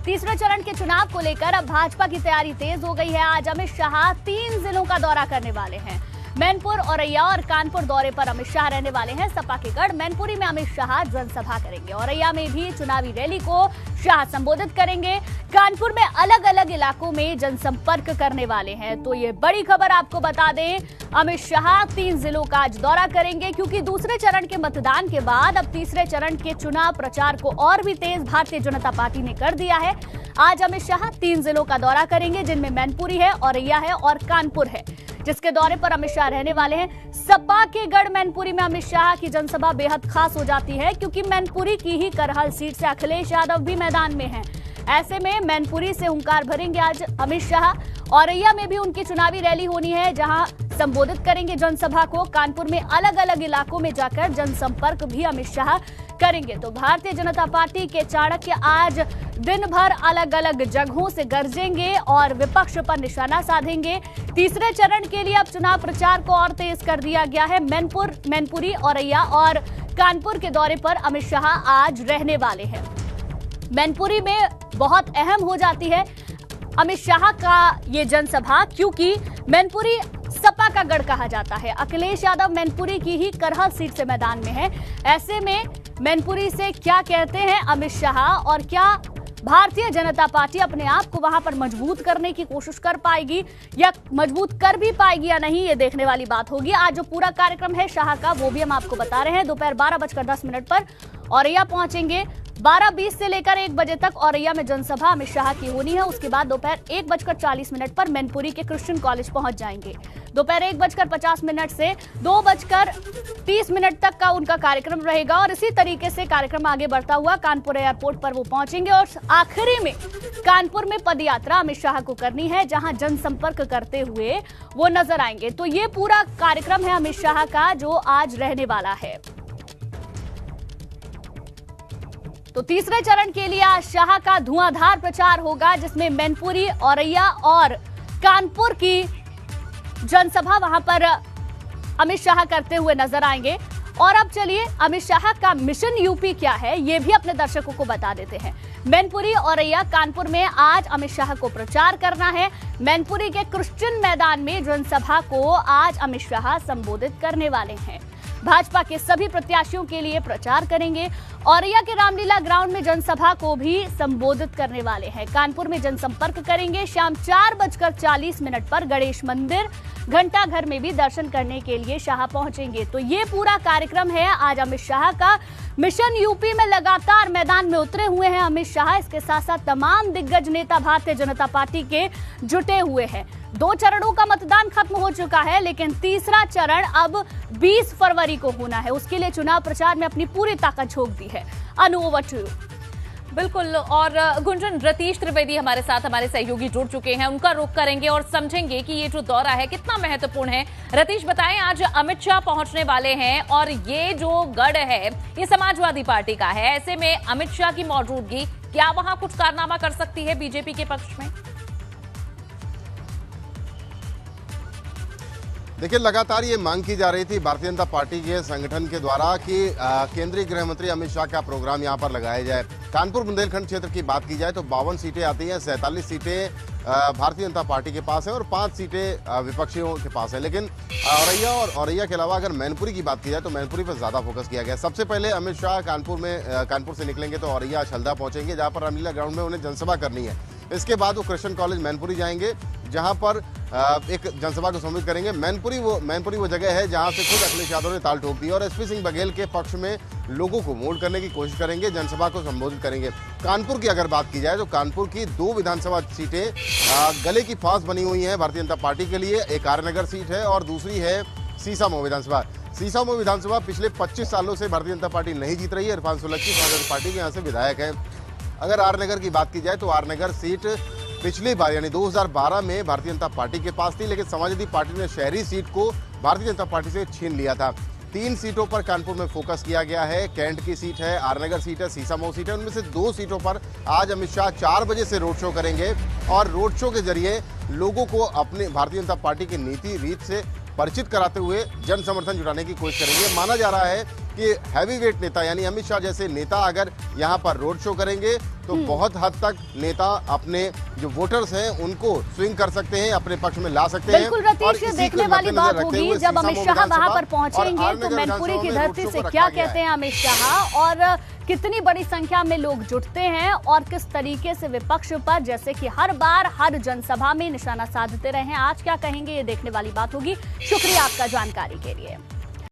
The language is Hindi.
तीसरे चरण के चुनाव को लेकर अब भाजपा की तैयारी तेज हो गई है। आज अमित शाह 3 जिलों का दौरा करने वाले हैं। मैनपुर, औरैया और कानपुर दौरे पर अमित शाह रहने वाले हैं। सपा के गढ़ मैनपुरी में अमित शाह जनसभा करेंगे। औरैया में भी चुनावी रैली को शाह संबोधित करेंगे। कानपुर में अलग अलग इलाकों में जनसंपर्क करने वाले हैं। तो ये बड़ी खबर आपको बता दें, अमित शाह 3 जिलों का आज दौरा करेंगे, क्योंकि दूसरे चरण के मतदान के बाद अब तीसरे चरण के चुनाव प्रचार को और भी तेज भारतीय जनता पार्टी ने कर दिया है। आज अमित शाह 3 जिलों का दौरा करेंगे, जिनमें मैनपुरी है, औरैया है और कानपुर है, जिसके दौरे पर अमित शाह रहने वाले हैं। सपा के गढ़ मैनपुरी में अमित शाह की जनसभा बेहद खास हो जाती है, क्योंकि मैनपुरी की ही करहल सीट से अखिलेश यादव भी मैदान में हैं। ऐसे में मैनपुरी से हुंकार भरेंगे आज अमित शाह। औरैया में भी उनकी चुनावी रैली होनी है, जहां संबोधित करेंगे जनसभा को। कानपुर में अलग अलग इलाकों में जाकर जनसंपर्क भी अमित शाह करेंगे। तो भारतीय जनता पार्टी के चाणक्य आज दिन भर अलग अलग जगहों से गरजेंगे और विपक्ष पर निशाना साधेंगे। तीसरे चरण के लिए अब चुनाव प्रचार को और तेज कर दिया गया है। मैनपुरी, औरैया और कानपुर के दौरे पर अमित शाह आज रहने वाले हैं। मैनपुरी में बहुत अहम हो जाती है अमित शाह का ये जनसभा, क्योंकि मैनपुरी सपा का गढ़ कहा जाता है। अखिलेश यादव मैनपुरी की ही करहल सीट से मैदान में है। ऐसे में मैनपुरी से क्या कहते हैं अमित शाह और क्या भारतीय जनता पार्टी अपने आप को वहां पर मजबूत करने की कोशिश कर पाएगी या मजबूत कर भी पाएगी या नहीं, ये देखने वाली बात होगी। आज जो पूरा कार्यक्रम है शाह का, वो भी हम आपको बता रहे हैं। दोपहर 12:10 पर औरैया पहुंचेंगे। 12:20 से लेकर 1 बजे तक औरैया में जनसभा अमित शाह की होनी है। उसके बाद दोपहर 1:40 पर मैनपुरी के क्रिश्चियन कॉलेज पहुंच जाएंगे। दोपहर 1:50 से 2:30 तक का उनका कार्यक्रम रहेगा और इसी तरीके से कार्यक्रम आगे बढ़ता हुआ कानपुर एयरपोर्ट पर वो पहुंचेंगे और आखिरी में कानपुर में पदयात्रा अमित शाह को करनी है, जहां जनसंपर्क करते हुए वो नजर आएंगे। तो ये पूरा कार्यक्रम है अमित शाह का, जो आज रहने वाला है। तो तीसरे चरण के लिए आज शाह का धुआंधार प्रचार होगा, जिसमें मैनपुरी, औरैया और कानपुर की जनसभा वहां पर अमित शाह करते हुए नजर आएंगे। और अब चलिए अमित शाह का मिशन यूपी क्या है, ये भी अपने दर्शकों को बता देते हैं। मैनपुरी, औरैया, कानपुर में आज अमित शाह को प्रचार करना है। मैनपुरी के क्रिश्चियन मैदान में जनसभा को आज अमित शाह संबोधित करने वाले हैं। भाजपा के सभी प्रत्याशियों के लिए प्रचार करेंगे। औरैया के रामलीला ग्राउंड में जनसभा को भी संबोधित करने वाले हैं। कानपुर में जनसंपर्क करेंगे। शाम 4:40 पर गणेश मंदिर, घंटा घर में भी दर्शन करने के लिए शाह पहुंचेंगे। तो ये पूरा कार्यक्रम है आज अमित शाह का। मिशन यूपी में लगातार मैदान में उतरे हुए हैं अमित शाह। इसके साथ साथ तमाम दिग्गज नेता भारतीय जनता पार्टी के जुटे हुए हैं। 2 चरणों का मतदान खत्म हो चुका है, लेकिन तीसरा चरण अब 20 फरवरी को होना है। उसके लिए चुनाव प्रचार में अपनी पूरी ताकत झोंक दी है। अनु, ओवर टू यू। बिल्कुल, और गुंजन, रतीश त्रिवेदी हमारे साथ, हमारे सहयोगी जुड़ चुके हैं। उनका रुख करेंगे और समझेंगे कि ये जो दौरा है कितना महत्वपूर्ण है। रतीश, बताएं, आज अमित शाह पहुंचने वाले हैं और ये जो गढ़ है ये समाजवादी पार्टी का है। ऐसे में अमित शाह की मौजूदगी क्या वहां कुछ कारनामा कर सकती है बीजेपी के पक्ष में? देखिए, लगातार ये मांग की जा रही थी भारतीय जनता पार्टी के संगठन के द्वारा कि केंद्रीय गृह मंत्री अमित शाह का प्रोग्राम यहां पर लगाया जाए। कानपुर बुंदेलखंड क्षेत्र की बात की जाए तो 52 सीटें आती हैं, 47 सीटें भारतीय जनता पार्टी के पास है और 5 सीटें विपक्षियों के पास है। लेकिन औरैया के अलावा अगर मैनपुरी की बात की जाए तो मैनपुरी पर ज्यादा फोकस किया गया। सबसे पहले अमित शाह कानपुर से निकलेंगे तो औरैया छलदा पहुंचेंगे, जहां पर रामलीला ग्राउंड में उन्हें जनसभा करनी है। इसके बाद वो क्रिश्चियन कॉलेज मैनपुरी जाएंगे, जहां पर एक जनसभा को संबोधित करेंगे। मैनपुरी वो जगह है जहां से खुद अखिलेश यादव ने ताल ठोक दी और एसपी सिंह बघेल के पक्ष में लोगों को मोल्ड करने की कोशिश करेंगे, जनसभा को संबोधित करेंगे। कानपुर की अगर बात की जाए तो कानपुर की 2 विधानसभा सीटें गले की फांस बनी हुई हैं भारतीय जनता पार्टी के लिए। एक आरनगर सीट है और दूसरी है सीसामऊ विधानसभा। सीसामऊ विधानसभा पिछले 25 सालों से भारतीय जनता पार्टी नहीं जीत रही है। इरफान सोलंकी समाजवादी पार्टी के यहाँ से विधायक है। अगर आरनगर की बात की जाए तो आरनगर सीट पिछली बार यानी 2012 में भारतीय जनता पार्टी के पास थी, लेकिन समाजवादी पार्टी ने शहरी सीट को भारतीय जनता पार्टी से छीन लिया था। 3 सीटों पर कानपुर में फोकस किया गया है। कैंट की सीट है, आरनगर सीट है, सीसामऊ सीट है। उनमें से 2 सीटों पर आज अमित शाह 4 बजे से रोड शो करेंगे और रोड शो के जरिए लोगों को अपने भारतीय जनता पार्टी की नीति रीत से परिचित कराते हुए जन समर्थन जुटाने की कोशिश करेंगे। माना जा रहा है कि हैवीवेट नेता यानी अमित शाह जैसे नेता अगर यहाँ पर रोड शो करेंगे तो बहुत हद तक नेता अपने जो वोटर्स हैं उनको स्विंग कर सकते हैं, अपने पक्ष में ला सकते हैं। बिल्कुल रतीश, ये देखने वाली बात होगी जब अमित शाह वहां पर पहुंचेंगे तो मैनपुरी की धरती से क्या कहते हैं अमित शाह और कितनी बड़ी संख्या में लोग जुटते हैं और किस तरीके से विपक्ष पर जैसे कि हर बार हर जनसभा में निशाना साधते रहे हैं, आज क्या कहेंगे ये देखने वाली बात होगी। शुक्रिया आपका जानकारी के लिए।